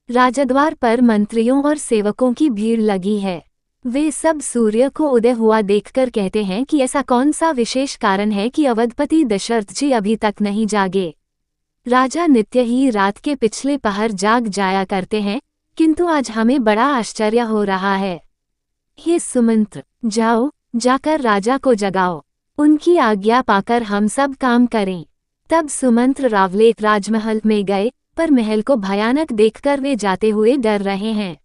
राजद्वार पर मंत्रियों और सेवकों की भीड़ लगी है। वे सब सूर्य को उदय हुआ देखकर कहते हैं कि ऐसा कौन सा विशेष कारण है कि अवधपति दशरथ जी अभी तक नहीं जागे। राजा नित्य ही रात के पिछले पहर जाग जाया करते हैं, किंतु आज हमें बड़ा आश्चर्य हो रहा है। हे सुमंत्र, जाओ, जाकर राजा को जगाओ, उनकी आज्ञा पाकर हम सब काम करें। तब सुमंत्र रावलेट राजमहल में गए, पर महल को भयानक देखकर वे जाते हुए डर रहे हैं।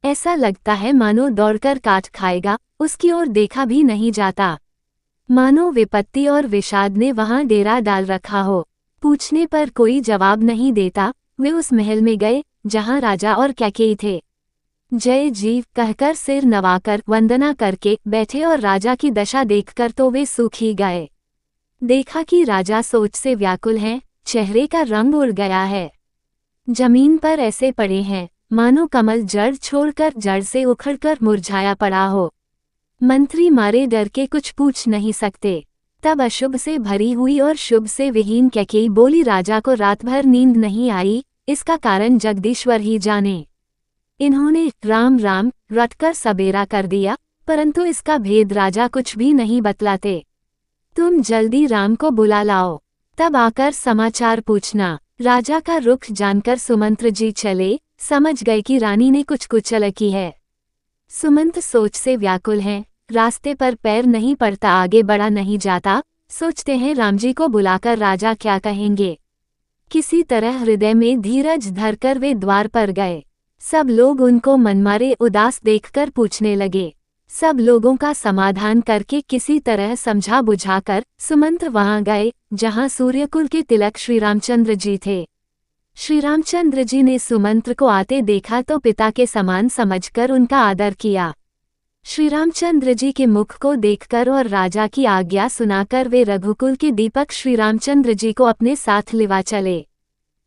ऐसा लगता है मानो दौड़कर काट खाएगा, उसकी ओर देखा भी नहीं जाता। मानो विपत्ति और विषाद ने वहां डेरा डाल रखा हो। पूछने पर कोई जवाब नहीं देता। वे उस महल में गए जहां राजा और कैकेयी थे। जय जीव कहकर सिर नवाकर वंदना करके बैठे और राजा की दशा देखकर तो वे सूख ही गए। देखा कि राजा सोच से व्याकुल हैं, चेहरे का रंग उड़ गया है। जमीन पर ऐसे पड़े हैं मानो कमल जड़ छोड़कर जड़ से उखड़कर मुरझाया पड़ा हो। मंत्री मारे डर के कुछ पूछ नहीं सकते। तब अशुभ से भरी हुई और शुभ से विहीन कैकेयी बोली, राजा को रात भर नींद नहीं आई, इसका कारण जगदीश्वर ही जाने। इन्होंने राम राम रटकर सबेरा कर दिया, परंतु इसका भेद राजा कुछ भी नहीं बतलाते। तुम जल्दी राम को बुला लाओ, तब आकर समाचार पूछना। राजा का रुख जानकर सुमंत्र जी चले, समझ गए कि रानी ने कुछ कुचल की है। सुमंत सोच से व्याकुल हैं, रास्ते पर पैर नहीं पड़ता, आगे बढ़ा नहीं जाता। सोचते हैं राम जी को बुलाकर राजा क्या कहेंगे। किसी तरह हृदय में धीरज धरकर वे द्वार पर गए। सब लोग उनको मनमारे उदास देखकर पूछने लगे। सब लोगों का समाधान करके किसी तरह समझा बुझाकर सुमंत्र वहां गए जहां सूर्यकुल के तिलक श्री रामचंद्र जी थे। श्री रामचंद्र जी ने सुमंत्र को आते देखा तो पिता के समान समझकर उनका आदर किया। श्री रामचंद्र जी के मुख को देखकर और राजा की आज्ञा सुनाकर वे रघुकुल के दीपक श्री रामचंद्र जी को अपने साथ लिवा चले।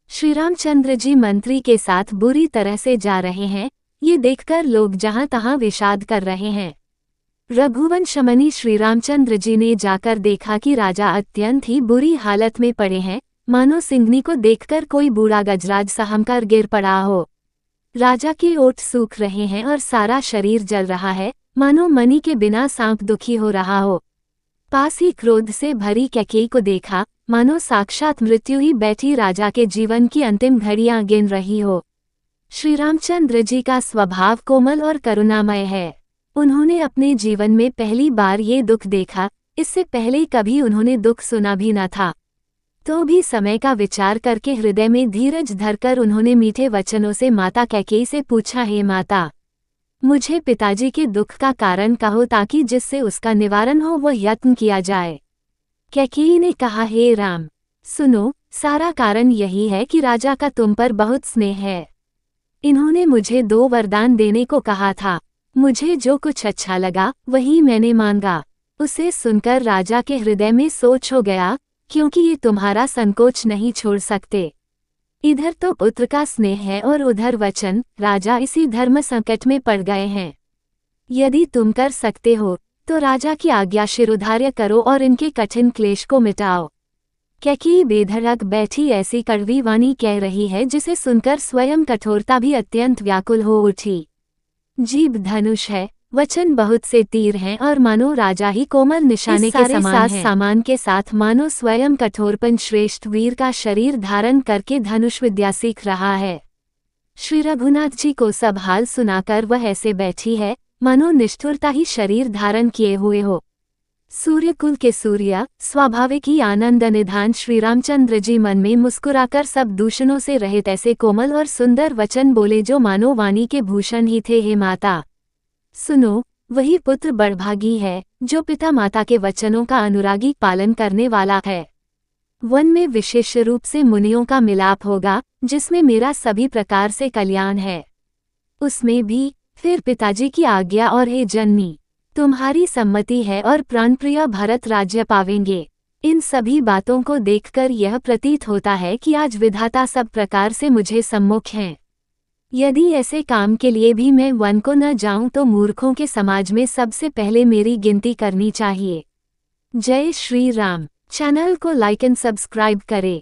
श्री रामचंद्र जी मंत्री के साथ बुरी तरह से जा रहे हैं, ये देखकर लोग जहां तहां विषाद कर रहे हैं। रघुवंशमणि श्री रामचंद्र जी ने जाकर देखा कि राजा अत्यंत ही बुरी हालत में पड़े हैं, मानो सिंघनी को देखकर कोई बूढ़ा गजराज सहमकर गिर पड़ा हो। राजा के ओठ सूख रहे हैं और सारा शरीर जल रहा है, मानो मणि के बिना सांप दुखी हो रहा हो। पास ही क्रोध से भरी कैकेयी को देखा, मानो साक्षात मृत्यु ही बैठी राजा के जीवन की अंतिम घड़ियां गिन रही हो। श्री रामचंद्र जी का स्वभाव कोमल और करुणामय है। उन्होंने अपने जीवन में पहली बार ये दुख देखा, इससे पहले कभी उन्होंने दुख सुना भी न था। तो भी समय का विचार करके हृदय में धीरज धरकर उन्होंने मीठे वचनों से माता कैकेयी से पूछा, हे माता, मुझे पिताजी के दुख का कारण कहो ताकि जिससे उसका निवारण हो वह यत्न किया जाए। कैकेयी ने कहा, हे राम, सुनो, सारा कारण यही है कि राजा का तुम पर बहुत स्नेह है। इन्होंने मुझे 2 वरदान देने को कहा था। मुझे जो कुछ अच्छा लगा वही मैंने मांगा। उसे सुनकर राजा के हृदय में सोच हो गया, क्योंकि ये तुम्हारा संकोच नहीं छोड़ सकते। इधर तो पुत्र का स्नेह है और उधर वचन। राजा इसी धर्म संकट में पड़ गए हैं। यदि तुम कर सकते हो तो राजा की आज्ञा शिरोधार्य करो और इनके कठिन क्लेश को मिटाओ। कैकेयी बेधड़क बैठी ऐसी कड़वी वाणी कह रही है जिसे सुनकर स्वयं कठोरता भी अत्यंत व्याकुल हो उठी। जीभ धनुष है, वचन बहुत से तीर हैं और मानो राजा ही कोमल निशाने के समान है। सामान के साथ मानो स्वयं कठोरपन श्रेष्ठ वीर का शरीर धारण करके धनुष विद्या सीख रहा है। श्री रघुनाथ जी को सब हाल सुनाकर वह ऐसे बैठी है मानो निष्ठुरता ही शरीर धारण किए हुए हो। सूर्यकुल के सूर्य स्वाभाविक ही आनंद निधान श्री रामचंद्र जी मन में मुस्कुराकर सब दूषणों से रहित ऐसे कोमल और सुंदर वचन बोले जो मानो वाणी के भूषण ही थे। हे माता, सुनो, वही पुत्र बड़भागी है जो पिता माता के वचनों का अनुरागी पालन करने वाला है। वन में विशेष रूप से मुनियों का मिलाप होगा जिसमें मेरा सभी प्रकार से कल्याण है। उसमें भी फिर पिताजी की आज्ञा और हे जननी, तुम्हारी सम्मति है और प्राणप्रिय भरत राज्य पावेंगे। इन सभी बातों को देखकर यह प्रतीत होता है कि आज विधाता सब प्रकार से मुझे सम्मुख हैं। यदि ऐसे काम के लिए भी मैं वन को न जाऊं तो मूर्खों के समाज में सबसे पहले मेरी गिनती करनी चाहिए। जय श्री राम। चैनल को लाइक एंड सब्सक्राइब करें।